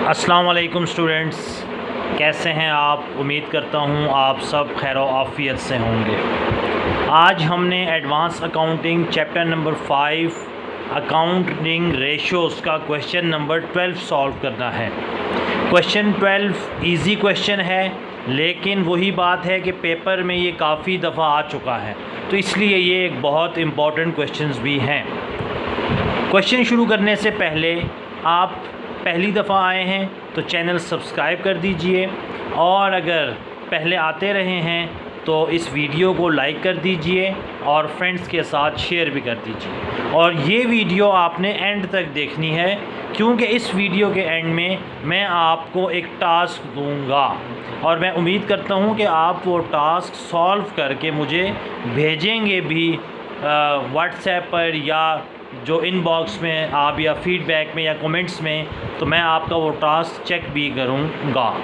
अस्सलाम वालेकुम स्टूडेंट्स, कैसे हैं आप। उम्मीद करता हूँ आप सब खैर आफ़ियत से होंगे। आज हमने advance accounting chapter number 5 accounting ratios का क्वेश्चन नंबर 12 सॉल्व करना है। क्वेश्चन 12 इजी क्वेश्चन है, लेकिन वही बात है कि पेपर में ये काफ़ी दफ़ा आ चुका है, तो इसलिए ये एक बहुत इम्पॉर्टेंट क्वेश्चंस भी हैं। क्वेश्चन शुरू करने से पहले आप पहली दफ़ा आए हैं तो चैनल सब्सक्राइब कर दीजिए, और अगर पहले आते रहे हैं तो इस वीडियो को लाइक कर दीजिए और फ्रेंड्स के साथ शेयर भी कर दीजिए। और ये वीडियो आपने एंड तक देखनी है, क्योंकि इस वीडियो के एंड में मैं आपको एक टास्क दूंगा और मैं उम्मीद करता हूँ कि आप वो टास्क सॉल्व करके मुझे भेजेंगे भी व्हाट्सएप पर, या जो इनबॉक्स में आप, या फीडबैक में, या कमेंट्स में, तो मैं आपका वो टास्क चेक भी करूँगा।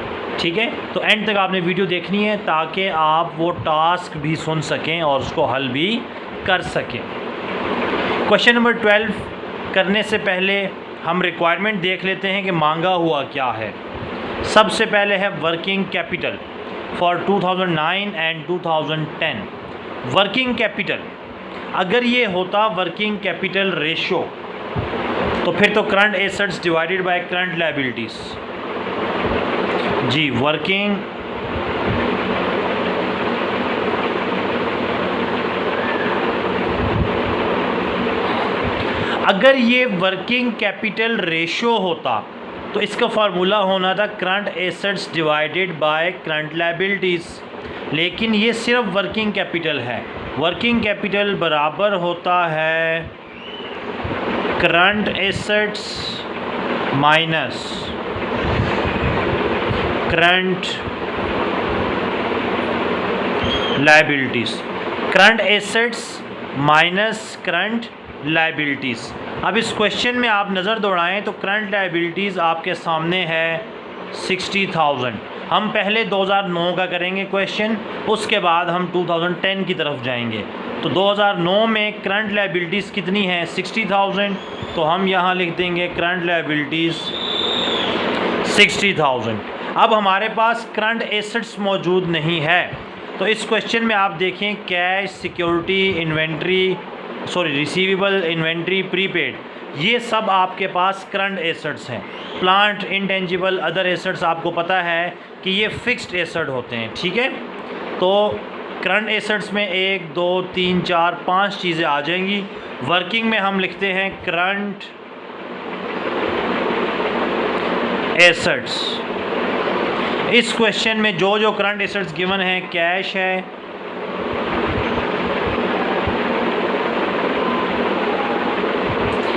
ठीक है, तो एंड तक आपने वीडियो देखनी है ताकि आप वो टास्क भी सुन सकें और उसको हल भी कर सकें। क्वेश्चन नंबर 12 करने से पहले हम रिक्वायरमेंट देख लेते हैं कि मांगा हुआ क्या है। सबसे पहले है working capital for 2009 and 2010। Working capital, अगर ये होता वर्किंग कैपिटल रेशो, तो फिर तो current assets divided by current liabilities. जी, वर्किंग अगर ये वर्किंग कैपिटल रेशो होता तो इसका फार्मूला होना था current assets divided by current liabilities, लेकिन ये सिर्फ वर्किंग कैपिटल है। वर्किंग कैपिटल बराबर होता है current assets minus current liabilities. Current assets minus current liabilities. अब इस क्वेश्चन में आप नज़र दौड़ाएं तो करंट लायबिलिटीज़ आपके सामने है 60,000। हम पहले 2009 का करेंगे क्वेश्चन, उसके बाद हम 2010 की तरफ जाएंगे। तो 2009 में करंट लायबिलिटीज़ कितनी है? 60,000। तो हम यहाँ लिख देंगे करंट लायबिलिटीज़ 60,000। अब हमारे पास करंट एसेट्स मौजूद नहीं है, तो इस क्वेश्चन में आप देखें cash, security, inventory, receivable, inventory, prepaid, ये सब आपके पास करंट एसेट्स हैं। प्लांट, इंटेंजिबल, अदर एसेट्स आपको पता है कि ये फिक्स्ड एसेट होते हैं। ठीक है, तो करंट एसेट्स में 1, 2, 3, 4, 5 चीज़ें आ जाएंगी। वर्किंग में हम लिखते हैं करंट एसेट्स। इस क्वेश्चन में जो करंट एसेट्स गिवन हैं, कैश है,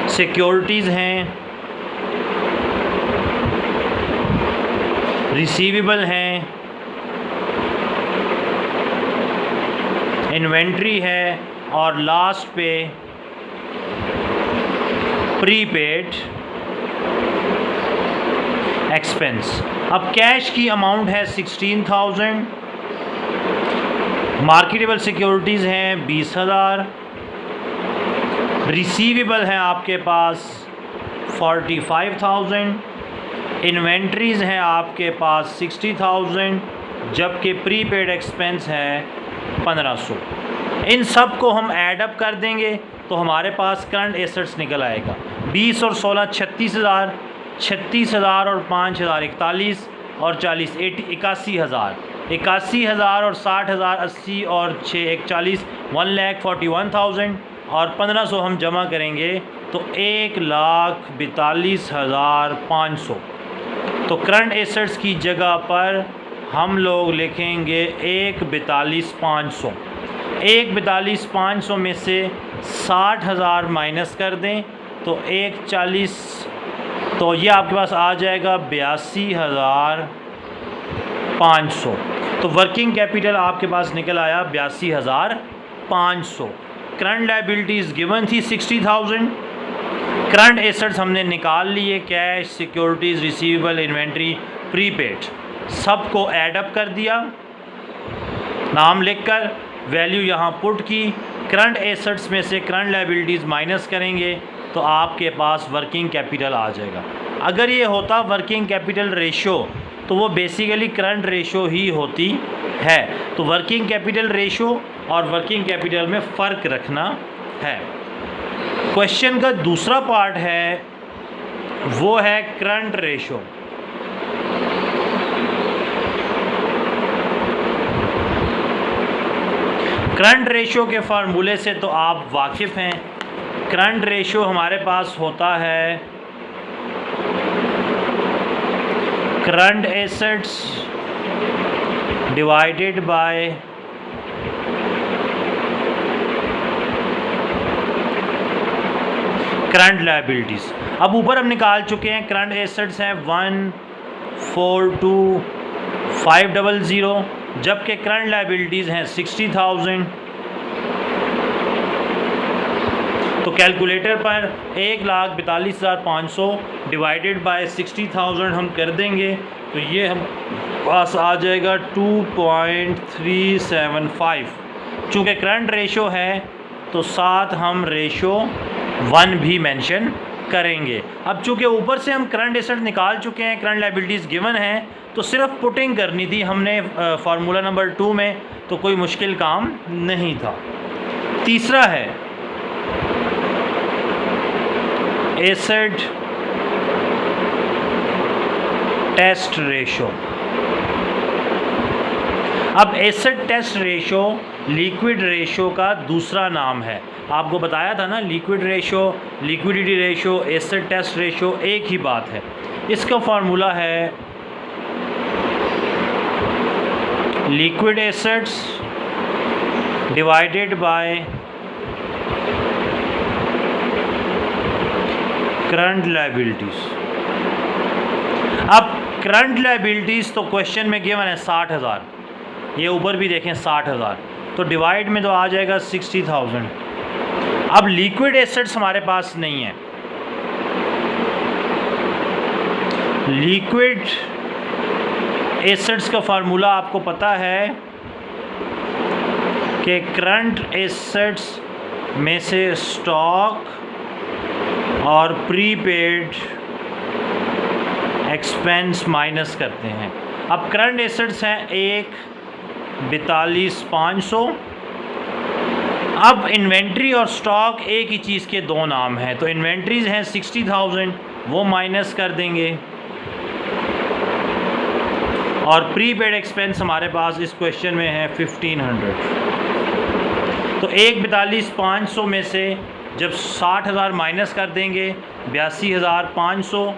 सिक्योरिटीज़ हैं, रिसीवेबल हैं, इन्वेंट्री है, और लास्ट पे प्रीपेड एक्सपेंस। अब कैश की अमाउंट है 16,000, मार्केटेबल सिक्योरिटीज़ हैं 20,000, रिसीवेबल हैं आपके पास 45,000, इन्वेंट्रीज़ हैं आपके पास 60,000, जबकि प्रीपेड एक्सपेंस है 1,500। इन सब को हम ऐड अप कर देंगे तो हमारे पास करंट एसेट्स निकल आएगा। 20 और 16 36,000, 36,000 और 5,000 41, और 40 81,000, 81,000 और 60,000 80, और 6 41 1,41,000, और 1,500 हम जमा करेंगे तो 1,42,500। तो करंट एसेट्स की जगह पर हम लोग लिखेंगे 1,42,500। 1,42,500 में से 60,000 माइनस कर दें तो 1,40, तो ये आपके पास आ जाएगा 82,500। तो वर्किंग कैपिटल आपके पास निकल आया 82,500। करंट लायबिलिटीज़ गिवन थी 60,000, करंट एसेट्स हमने निकाल लिए, cash, securities, receivable, inventory, prepaid, सबको ऐड अप कर दिया, नाम लिखकर वैल्यू यहाँ पुट की। करंट एसेट्स में से करंट लायबिलिटीज़ माइनस करेंगे तो आपके पास वर्किंग कैपिटल आ जाएगा। अगर ये होता वर्किंग कैपिटल रेशो तो वो बेसिकली करंट रेशो ही होती है। तो वर्किंग कैपिटल रेशो और वर्किंग कैपिटल में फ़र्क रखना है। क्वेश्चन का दूसरा पार्ट है वो है करंट रेशो। करंट रेशो के फार्मूले से तो आप वाकिफ़ हैं। करंट रेशो हमारे पास होता है current assets divided by current liabilities. अब ऊपर हम निकाल चुके हैं करंट एसेट्स हैं 1,42,500, जबकि करंट लायबिलिटीज़ हैं 60,000। तो कैलकुलेटर पर 1,42,500 डिवाइडेड बाय 60,000 हम कर देंगे तो ये हम पास आ जाएगा 2.375। चूँकि करंट रेशो है तो साथ हम रेशो 1 भी मेंशन करेंगे। अब चूँकि ऊपर से हम करंट एसेट निकाल चुके हैं, करंट लायबिलिटीज़ गिवन है, तो सिर्फ पुटिंग करनी थी हमने फार्मूला नंबर 2 में, तो कोई मुश्किल काम नहीं था। तीसरा है एसेट टेस्ट रेशो। अब asset test ratio liquid ratio का दूसरा नाम है। आपको बताया था ना, liquid ratio, liquidity ratio, asset test ratio एक ही बात है। इसका फार्मूला है liquid assets divided by current liabilities. अब करंट लायबिलिटीज़ तो क्वेश्चन में गिवन है 60,000, ये ऊपर भी देखें 60,000, तो डिवाइड में तो आ जाएगा 60,000। अब लिक्विड एसेट्स हमारे पास नहीं है। लिक्विड एसेट्स का फार्मूला आपको पता है कि करंट एसेट्स में से स्टॉक और प्रीपेड एक्सपेंस माइनस करते हैं। अब करंट एसेट्स हैं 1,42,500। अब इन्वेंट्री और स्टॉक एक ही चीज़ के दो नाम हैं, तो इन्वेंट्रीज़ हैं 60,000, वो माइनस कर देंगे, और प्रीपेड एक्सपेंस हमारे पास इस क्वेश्चन में है 1,500। तो 1,42,500 में से जब 60,000 माइनस कर देंगे 82,500,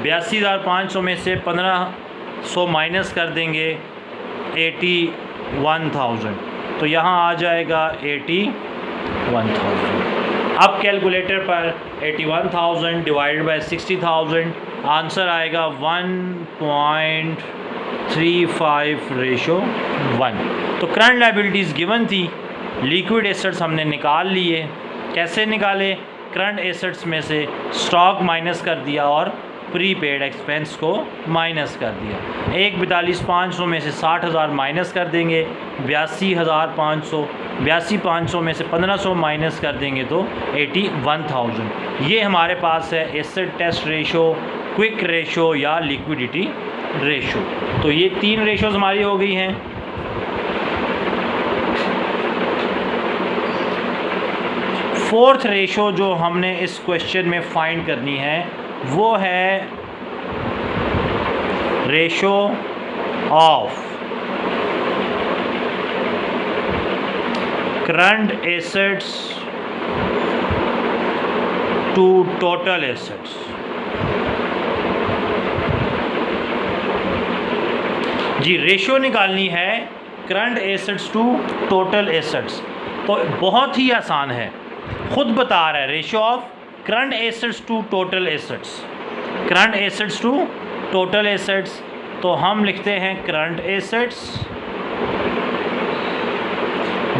82,500 में से 1,500 माइनस कर देंगे 81,000, तो यहाँ आ जाएगा 81,000। अब कैलकुलेटर पर 81,000 डिवाइडेड बाय 60,000 आंसर आएगा 1.35:1। तो करंट लायबिलिटीज़ गिवन थी, लिक्विड एसेट्स हमने निकाल लिए। कैसे निकाले? करंट एसेट्स में से स्टॉक माइनस कर दिया और प्रीपेड एक्सपेंस को माइनस कर दिया। 1,42,500 में से 60,000 माइनस कर देंगे 82,500, 82,500 में से 1,500 माइनस कर देंगे तो 81,000। ये हमारे पास है asset test ratio, quick ratio या लिक्विडिटी रेशो। तो ये 3 रेशोज़ हमारी हो गई हैं। फोर्थ रेशो जो हमने इस क्वेश्चन में फाइंड करनी है वो है ratio of current assets to total assets. जी, रेशो निकालनी है current assets to total assets. तो बहुत ही आसान है, खुद बता रहा है ratio of current assets to total assets. Current assets to total assets, तो हम लिखते हैं current assets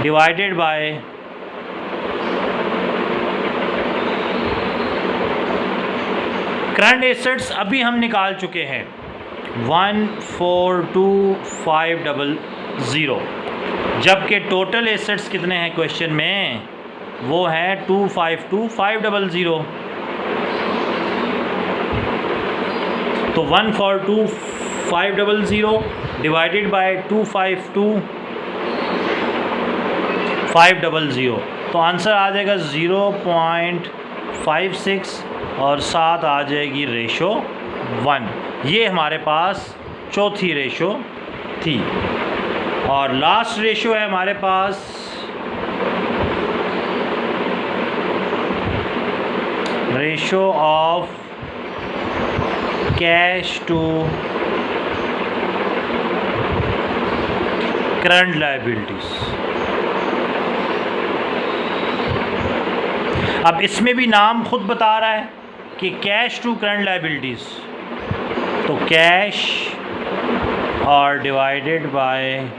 divided by current assets अभी हम निकाल चुके हैं 142,500, जबकि टोटल एसेट्स कितने हैं क्वेश्चन में, वो है 252,500। तो 142,500 डिवाइडेड बाय 252,500, तो आंसर आ जाएगा 0.56 और साथ आ जाएगी रेशो 1। ये हमारे पास चौथी रेशो थी। और लास्ट रेशो है हमारे पास ratio of cash to current liabilities. अब इसमें भी नाम खुद बता रहा है कि कैश टू करंट लायबिलिटीज, तो कैश और डिवाइडेड बाय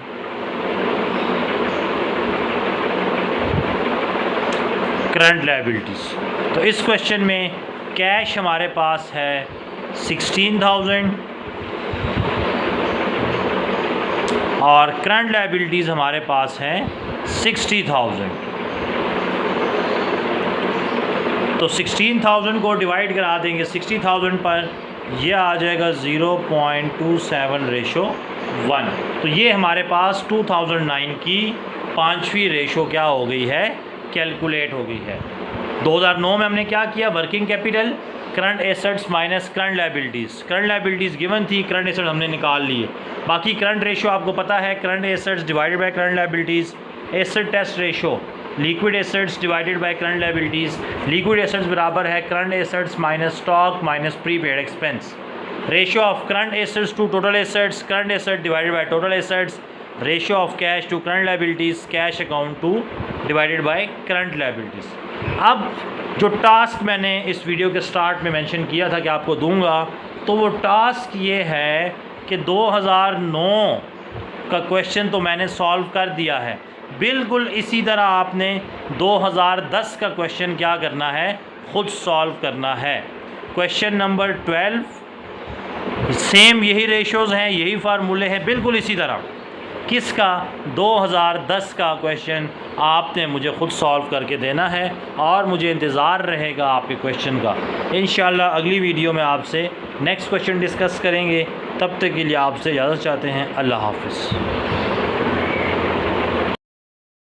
करंट लायबिलिटीज। तो इस क्वेश्चन में कैश हमारे पास है 16,000 और करंट लायबिलिटीज़ हमारे पास है 60,000। तो 16,000 को डिवाइड करा देंगे 60,000 पर, यह आ जाएगा 0.27 रेशो 1। तो ये हमारे पास 2009 की 5वीं रेशो क्या हो गई है, कैलकुलेट हो गई है। 2009 में हमने क्या किया, working capital, current assets minus current liabilities. Current liabilities given थी, करंट एसेट्स हमने निकाल लिए। बाकी करंट रेशो आपको पता है, current assets divided by current liabilities. Asset test ratio, liquid assets divided by current liabilities. Liquid assets बराबर है current assets minus stock minus prepaid expense. Ratio of current assets to total assets, current asset divided by total assets. Ratio of cash to current liabilities, cash account two divided by current liabilities. अब जो task मैंने इस video के start में mention किया था कि आपको दूंगा, तो वो टास्क ये है कि 2009 का क्वेश्चन तो मैंने सॉल्व कर दिया है। बिल्कुल इसी तरह आपने 2010 का क्वेश्चन क्या करना है, ख़ुद सॉल्व करना है। क्वेश्चन नंबर 12 सेम यही रेशोज़ हैं, यही फार्मूले हैं, बिल्कुल इसी तरह। किसका, 2010 का क्वेश्चन आपने मुझे ख़ुद सॉल्व करके देना है और मुझे इंतज़ार रहेगा आपके क्वेश्चन का। इंशाल्लाह अगली वीडियो में आपसे नेक्स्ट क्वेश्चन डिस्कस करेंगे। तब तक के लिए आपसे इजाज़त चाहते हैं। अल्लाह हाफ़िज़।